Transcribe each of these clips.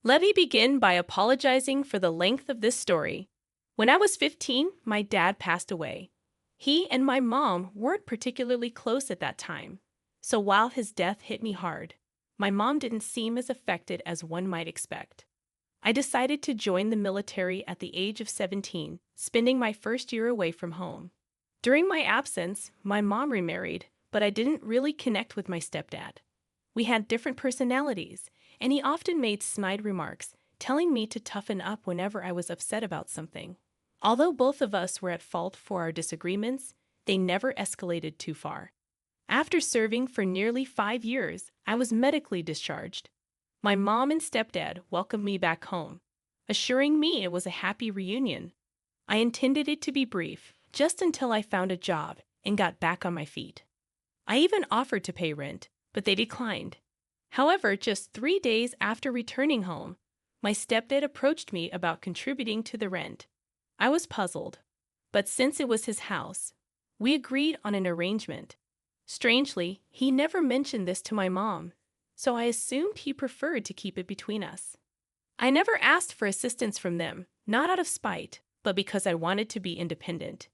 Let me begin by apologizing for the length of this story. When I was 15, my dad passed away. He and my mom weren't particularly close at that time, so while his death hit me hard, my mom didn't seem as affected as one might expect. I decided to join the military at the age of 17, spending my first year away from home. During my absence, my mom remarried, but I didn't really connect with my stepdad. We had different personalities, and he often made snide remarks, telling me to toughen up whenever I was upset about something. Although both of us were at fault for our disagreements, they never escalated too far. After serving for nearly 5 years, I was medically discharged. My mom and stepdad welcomed me back home, assuring me it was a happy reunion. I intended it to be brief, just until I found a job and got back on my feet. I even offered to pay rent, but they declined. However, just 3 days after returning home, my stepdad approached me about contributing to the rent. I was puzzled, but since it was his house, we agreed on an arrangement. Strangely, he never mentioned this to my mom, so I assumed he preferred to keep it between us. I never asked for assistance from them, not out of spite, but because I wanted to be independent.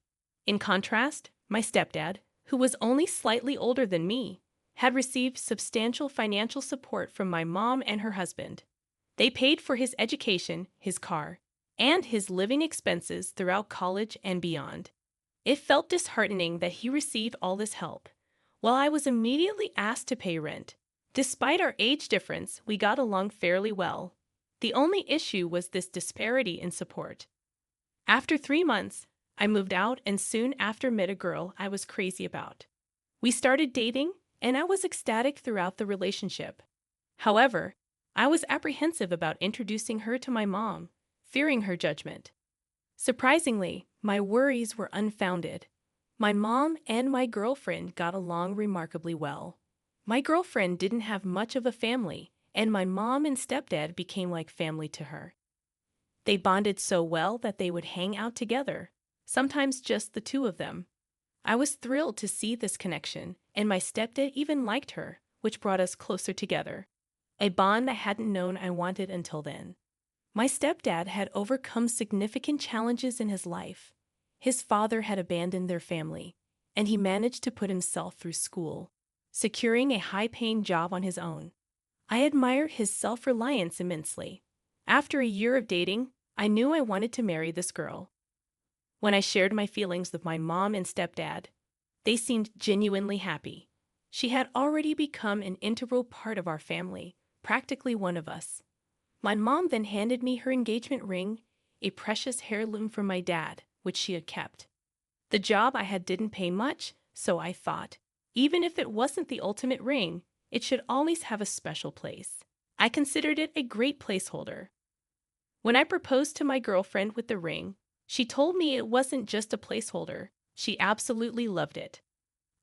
In contrast, my stepdad, who was only slightly older than me, had received substantial financial support from my mom and her husband. They paid for his education, his car, and his living expenses throughout college and beyond. It felt disheartening that he received all this help, while I was immediately asked to pay rent. Despite our age difference, we got along fairly well. The only issue was this disparity in support. After 3 months, I moved out and soon after met a girl I was crazy about. We started dating, and I was ecstatic throughout the relationship. However, I was apprehensive about introducing her to my mom, fearing her judgment. Surprisingly, my worries were unfounded. My mom and my girlfriend got along remarkably well. My girlfriend didn't have much of a family, and my mom and stepdad became like family to her. They bonded so well that they would hang out together, sometimes just the two of them. I was thrilled to see this connection, and my stepdad even liked her, which brought us closer together, a bond I hadn't known I wanted until then. My stepdad had overcome significant challenges in his life. His father had abandoned their family, and he managed to put himself through school, securing a high-paying job on his own. I admired his self-reliance immensely. After a year of dating, I knew I wanted to marry this girl. When I shared my feelings with my mom and stepdad, they seemed genuinely happy. She had already become an integral part of our family, practically one of us. My mom then handed me her engagement ring, a precious heirloom from my dad, which she had kept. The job I had didn't pay much, so I thought, even if it wasn't the ultimate ring, it should always have a special place. I considered it a great placeholder. When I proposed to my girlfriend with the ring, she told me it wasn't just a placeholder. She absolutely loved it.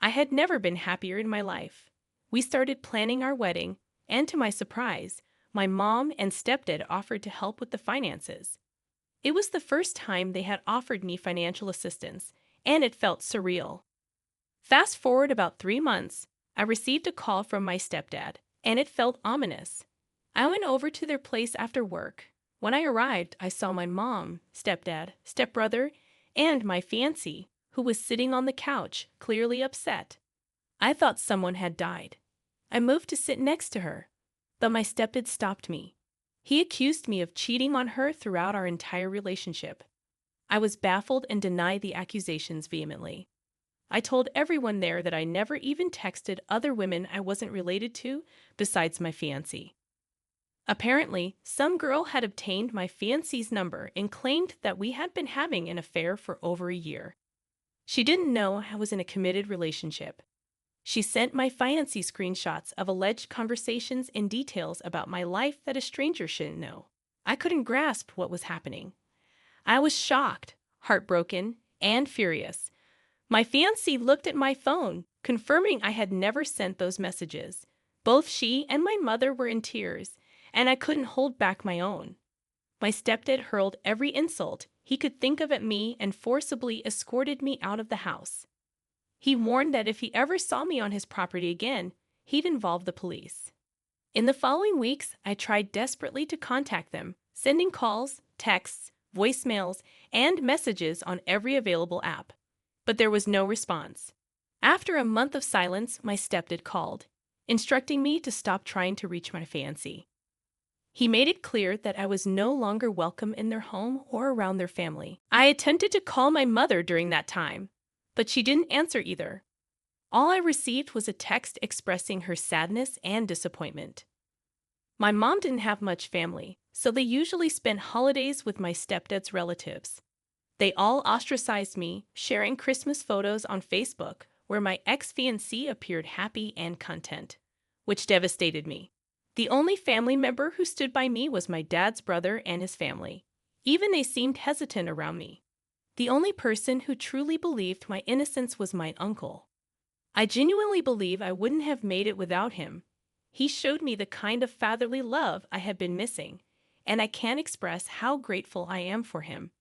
I had never been happier in my life. We started planning our wedding, and to my surprise, my mom and stepdad offered to help with the finances. It was the first time they had offered me financial assistance, and it felt surreal. Fast forward about 3 months, I received a call from my stepdad, and it felt ominous. I went over to their place after work. When I arrived, I saw my mom, stepdad, stepbrother, and my fiancée, who was sitting on the couch, clearly upset. I thought someone had died. I moved to sit next to her, but my stepdad stopped me. He accused me of cheating on her throughout our entire relationship. I was baffled and denied the accusations vehemently. I told everyone there that I never even texted other women I wasn't related to besides my fiancée. Apparently, some girl had obtained my fiancé's number and claimed that we had been having an affair for over a year. She didn't know I was in a committed relationship. She sent my fiancé screenshots of alleged conversations and details about my life that a stranger shouldn't know. I couldn't grasp what was happening. I was shocked, heartbroken, and furious. My fiancé looked at my phone, confirming I had never sent those messages. Both she and my mother were in tears, and I couldn't hold back my own. My stepdad hurled every insult he could think of at me and forcibly escorted me out of the house. He warned that if he ever saw me on his property again, he'd involve the police. In the following weeks, I tried desperately to contact them, sending calls, texts, voicemails, and messages on every available app. But there was no response. After a month of silence, my stepdad called, instructing me to stop trying to reach my fiancé. He made it clear that I was no longer welcome in their home or around their family. I attempted to call my mother during that time, but she didn't answer either. All I received was a text expressing her sadness and disappointment. My mom didn't have much family, so they usually spent holidays with my stepdad's relatives. They all ostracized me, sharing Christmas photos on Facebook where my ex-fiancé appeared happy and content, which devastated me. The only family member who stood by me was my dad's brother and his family. Even they seemed hesitant around me. The only person who truly believed my innocence was my uncle. I genuinely believe I wouldn't have made it without him. He showed me the kind of fatherly love I had been missing, and I can't express how grateful I am for him.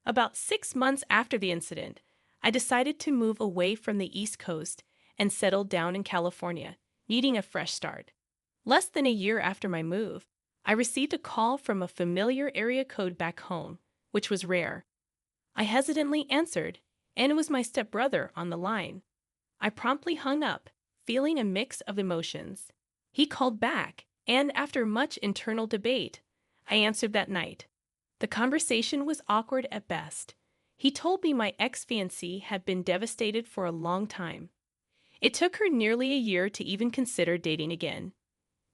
About 6 months after the incident, I decided to move away from the East Coast and settle down in California, needing a fresh start. Less than a year after my move, I received a call from a familiar area code back home, which was rare. I hesitantly answered, and it was my stepbrother on the line. I promptly hung up, feeling a mix of emotions. He called back, and after much internal debate, I answered that night. The conversation was awkward at best. He told me my ex-fiancée had been devastated for a long time. It took her nearly a year to even consider dating again.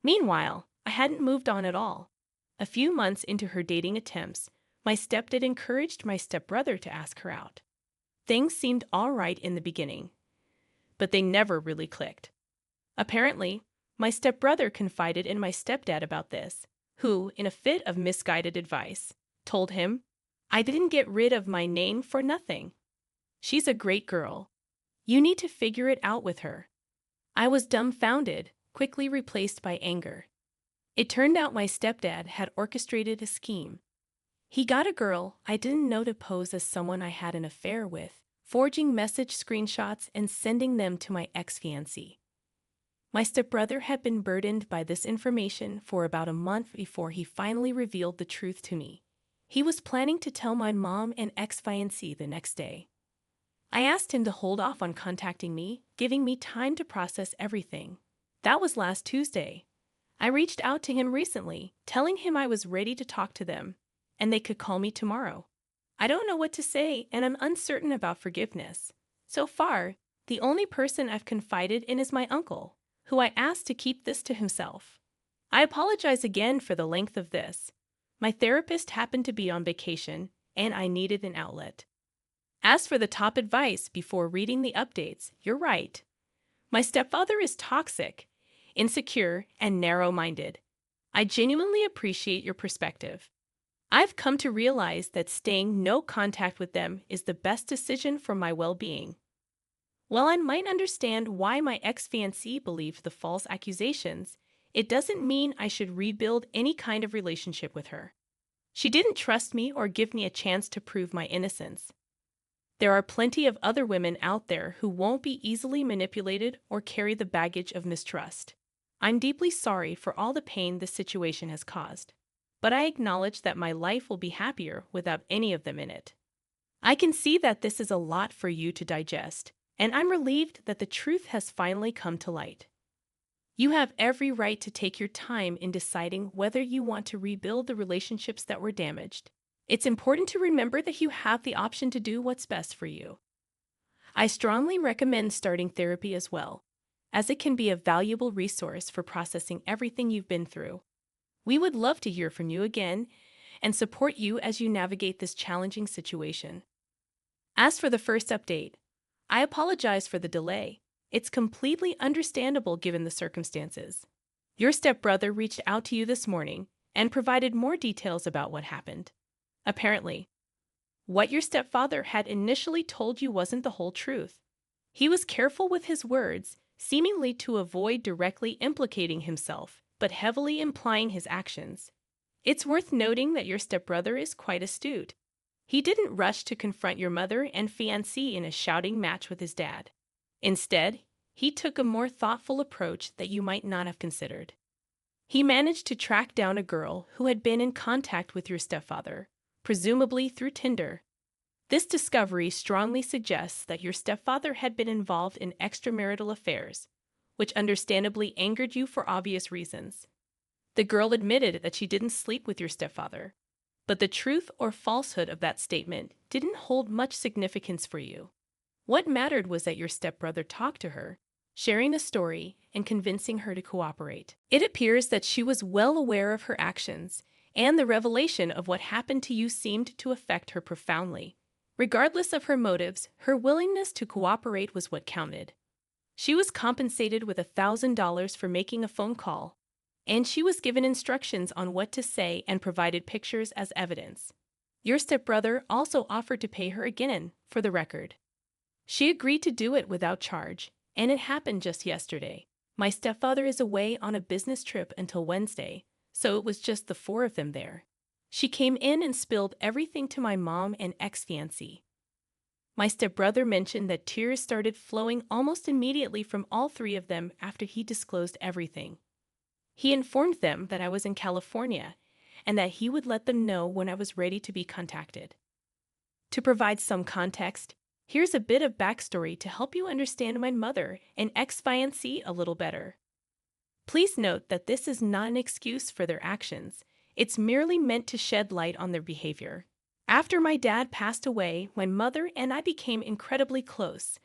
Meanwhile, I hadn't moved on at all. A few months into her dating attempts, my stepdad encouraged my stepbrother to ask her out. Things seemed all right in the beginning, but they never really clicked. Apparently, my stepbrother confided in my stepdad about this, who, in a fit of misguided advice, told him, "I didn't get rid of my name for nothing. She's a great girl. You need to figure it out with her." I was dumbfounded, quickly replaced by anger. It turned out my stepdad had orchestrated a scheme. He got a girl I didn't know to pose as someone I had an affair with, forging message screenshots and sending them to my ex-fiancée. My stepbrother had been burdened by this information for about a month before he finally revealed the truth to me. He was planning to tell my mom and ex-fiancée the next day. I asked him to hold off on contacting me, giving me time to process everything. That was last Tuesday. I reached out to him recently, telling him I was ready to talk to them, and they could call me tomorrow. I don't know what to say, and I'm uncertain about forgiveness. So far, the only person I've confided in is my uncle, who I asked to keep this to himself. I apologize again for the length of this. My therapist happened to be on vacation, and I needed an outlet. As for the top advice before reading the updates, you're right. My stepfather is toxic, insecure, and narrow-minded. I genuinely appreciate your perspective. I've come to realize that staying no contact with them is the best decision for my well-being. While I might understand why my ex-fiancée believed the false accusations, it doesn't mean I should rebuild any kind of relationship with her. She didn't trust me or give me a chance to prove my innocence. There are plenty of other women out there who won't be easily manipulated or carry the baggage of mistrust. I'm deeply sorry for all the pain this situation has caused, but I acknowledge that my life will be happier without any of them in it. I can see that this is a lot for you to digest, and I'm relieved that the truth has finally come to light. You have every right to take your time in deciding whether you want to rebuild the relationships that were damaged. It's important to remember that you have the option to do what's best for you. I strongly recommend starting therapy as well, as it can be a valuable resource for processing everything you've been through. We would love to hear from you again and support you as you navigate this challenging situation. As for the first update, I apologize for the delay. It's completely understandable given the circumstances. Your stepbrother reached out to you this morning and provided more details about what happened. Apparently, what your stepfather had initially told you wasn't the whole truth. He was careful with his words, seemingly to avoid directly implicating himself, but heavily implying his actions. It's worth noting that your stepbrother is quite astute. He didn't rush to confront your mother and fiancée in a shouting match with his dad. Instead, he took a more thoughtful approach that you might not have considered. He managed to track down a girl who had been in contact with your stepfather, presumably through Tinder. This discovery strongly suggests that your stepfather had been involved in extramarital affairs, which understandably angered you for obvious reasons. The girl admitted that she didn't sleep with your stepfather, but the truth or falsehood of that statement didn't hold much significance for you. What mattered was that your stepbrother talked to her, sharing a story and convincing her to cooperate. It appears that she was well aware of her actions, and the revelation of what happened to you seemed to affect her profoundly. Regardless of her motives, her willingness to cooperate was what counted. She was compensated with $1,000 for making a phone call, and she was given instructions on what to say and provided pictures as evidence. Your stepbrother also offered to pay her again, for the record. She agreed to do it without charge, and it happened just yesterday. My stepfather is away on a business trip until Wednesday, so it was just the four of them there. She came in and spilled everything to my mom and ex-fiancé. My stepbrother mentioned that tears started flowing almost immediately from all three of them after he disclosed everything. He informed them that I was in California and that he would let them know when I was ready to be contacted. To provide some context, here's a bit of backstory to help you understand my mother and ex-fiancé a little better. Please note that this is not an excuse for their actions. It's merely meant to shed light on their behavior. After my dad passed away, my mother and I became incredibly close.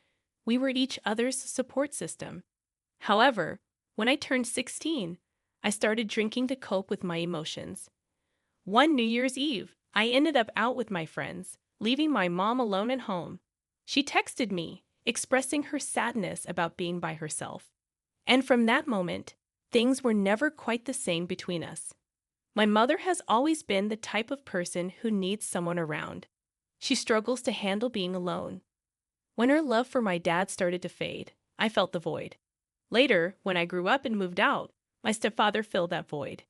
We were each other's support system. However, when I turned 16, I started drinking to cope with my emotions. One New Year's Eve, I ended up out with my friends, leaving my mom alone at home. She texted me, expressing her sadness about being by herself. And from that moment, things were never quite the same between us. My mother has always been the type of person who needs someone around. She struggles to handle being alone. When her love for my dad started to fade, I felt the void. Later, when I grew up and moved out, my stepfather filled that void.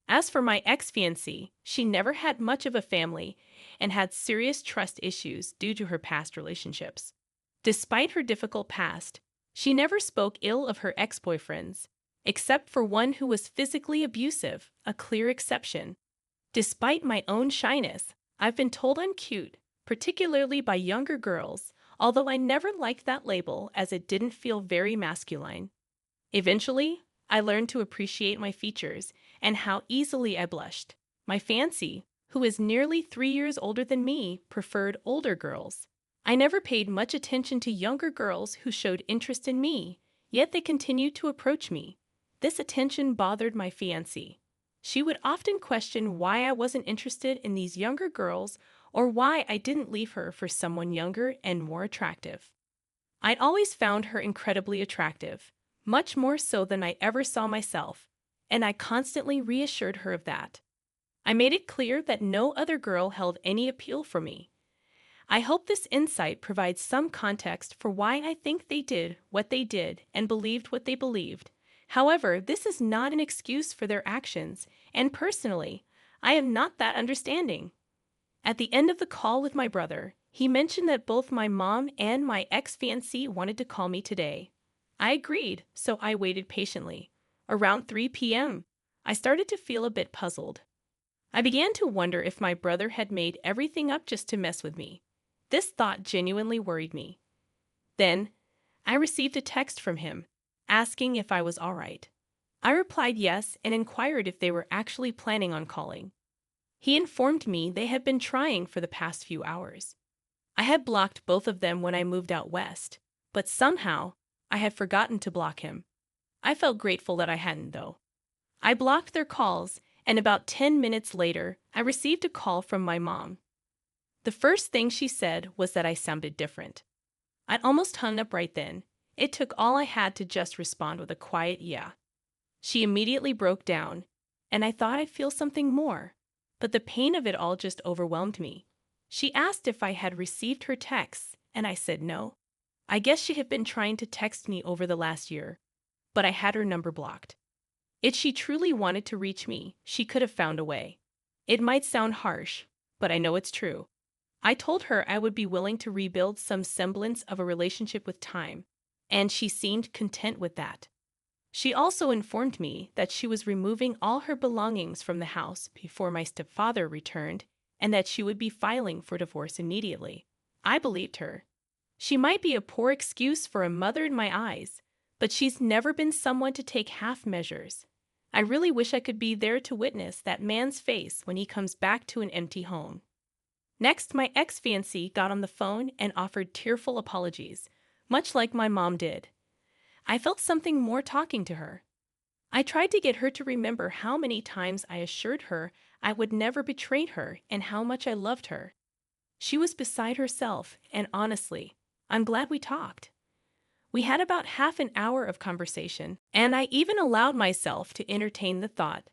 As for my ex-fiancée, she never had much of a family and had serious trust issues due to her past relationships. Despite her difficult past, she never spoke ill of her ex-boyfriends, except for one who was physically abusive, a clear exception. Despite my own shyness, I've been told I'm cute, particularly by younger girls, although I never liked that label as it didn't feel very masculine. Eventually, I learned to appreciate my features and how easily I blushed. My fiancé, who is nearly 3 years older than me, preferred older girls. I never paid much attention to younger girls who showed interest in me, yet they continued to approach me. This attention bothered my fiancée. She would often question why I wasn't interested in these younger girls or why I didn't leave her for someone younger and more attractive. I'd always found her incredibly attractive, much more so than I ever saw myself, and I constantly reassured her of that. I made it clear that no other girl held any appeal for me. I hope this insight provides some context for why I think they did what they did and believed what they believed. However, this is not an excuse for their actions, and personally, I am not that understanding. At the end of the call with my brother, he mentioned that both my mom and my ex-fiancée wanted to call me today. I agreed, so I waited patiently. Around 3 p.m., I started to feel a bit puzzled. I began to wonder if my brother had made everything up just to mess with me. This thought genuinely worried me. Then, I received a text from him, asking if I was all right. I replied yes and inquired if they were actually planning on calling. He informed me they had been trying for the past few hours. I had blocked both of them when I moved out west, but somehow, I had forgotten to block him. I felt grateful that I hadn't, though. I blocked their calls, and about 10 minutes later, I received a call from my mom. The first thing she said was that I sounded different. I almost hung up right then. It took all I had to just respond with a quiet yeah. She immediately broke down, and I thought I'd feel something more, but the pain of it all just overwhelmed me. She asked if I had received her texts, and I said no. I guess she had been trying to text me over the last year, but I had her number blocked. If she truly wanted to reach me, she could have found a way. It might sound harsh, but I know it's true. I told her I would be willing to rebuild some semblance of a relationship with time, and she seemed content with that. She also informed me that she was removing all her belongings from the house before my stepfather returned and that she would be filing for divorce immediately. I believed her. She might be a poor excuse for a mother in my eyes, but she's never been someone to take half measures. I really wish I could be there to witness that man's face when he comes back to an empty home. Next, my ex-fiancée got on the phone and offered tearful apologies, much like my mom did. I felt something more talking to her. I tried to get her to remember how many times I assured her I would never betray her and how much I loved her. She was beside herself, and honestly, I'm glad we talked. We had about half an hour of conversation, and I even allowed myself to entertain the thought,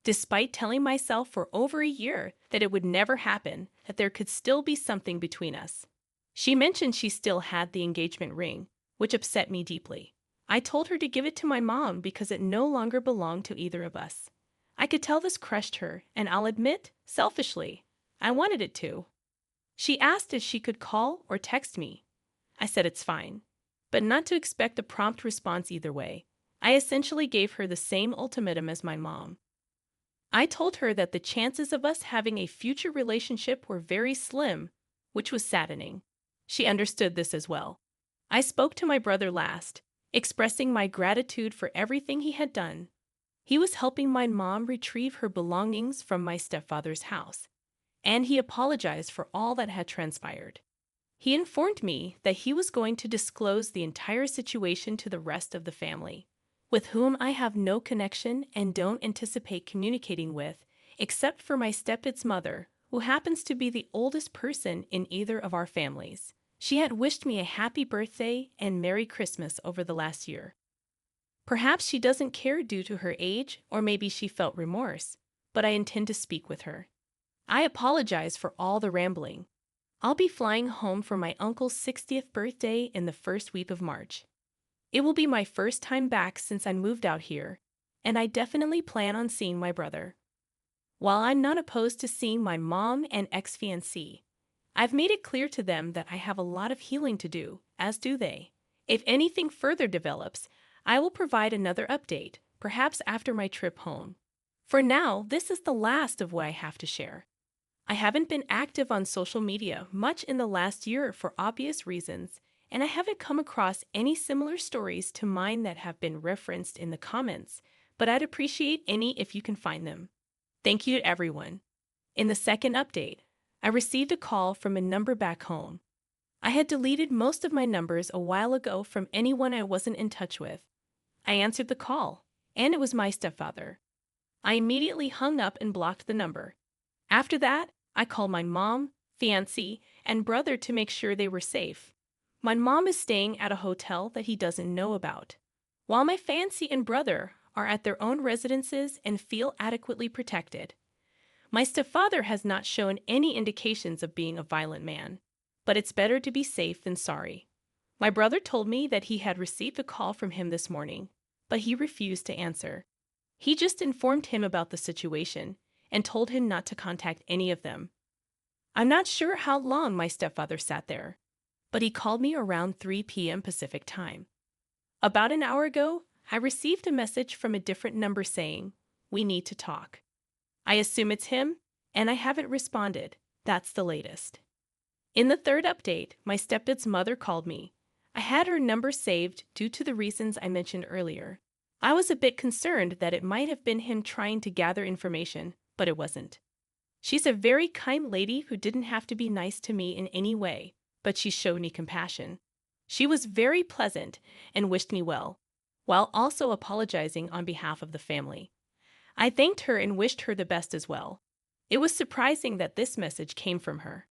despite telling myself for over a year that it would never happen, that there could still be something between us. She mentioned she still had the engagement ring, which upset me deeply. I told her to give it to my mom because it no longer belonged to either of us. I could tell this crushed her, and I'll admit, selfishly, I wanted it to. She asked if she could call or text me. I said it's fine, but not to expect a prompt response either way. I essentially gave her the same ultimatum as my mom. I told her that the chances of us having a future relationship were very slim, which was saddening. She understood this as well. I spoke to my brother last, expressing my gratitude for everything he had done. He was helping my mom retrieve her belongings from my stepfather's house, and he apologized for all that had transpired. He informed me that he was going to disclose the entire situation to the rest of the family, with whom I have no connection and don't anticipate communicating with, except for my stepdad's mother, who happens to be the oldest person in either of our families. She had wished me a happy birthday and Merry Christmas over the last year. Perhaps she doesn't care due to her age, or maybe she felt remorse, but I intend to speak with her. I apologize for all the rambling. I'll be flying home for my uncle's 60th birthday in the first week of March. It will be my first time back since I moved out here, and I definitely plan on seeing my brother. While I'm not opposed to seeing my mom and ex-fiancée, I've made it clear to them that I have a lot of healing to do, as do they. If anything further develops, I will provide another update, perhaps after my trip home. For now, this is the last of what I have to share. I haven't been active on social media much in the last year for obvious reasons, and I haven't come across any similar stories to mine that have been referenced in the comments, but I'd appreciate any if you can find them. Thank you to everyone. In the second update, I received a call from a number back home. I had deleted most of my numbers a while ago from anyone I wasn't in touch with. I answered the call, and it was my stepfather. I immediately hung up and blocked the number. After that, I called my mom, fiancé, and brother to make sure they were safe. My mom is staying at a hotel that he doesn't know about, while my fiancé and brother are at their own residences and feel adequately protected. My stepfather has not shown any indications of being a violent man, but it's better to be safe than sorry. My brother told me that he had received a call from him this morning, but he refused to answer. He just informed him about the situation and told him not to contact any of them. I'm not sure how long my stepfather sat there, but he called me around 3 p.m. Pacific time. About an hour ago, I received a message from a different number saying, "We need to talk." I assume it's him, and I haven't responded. That's the latest. In the third update, my stepdad's mother called me. I had her number saved due to the reasons I mentioned earlier. I was a bit concerned that it might have been him trying to gather information, but it wasn't. She's a very kind lady who didn't have to be nice to me in any way, but she showed me compassion. She was very pleasant and wished me well, while also apologizing on behalf of the family. I thanked her and wished her the best as well. It was surprising that this message came from her.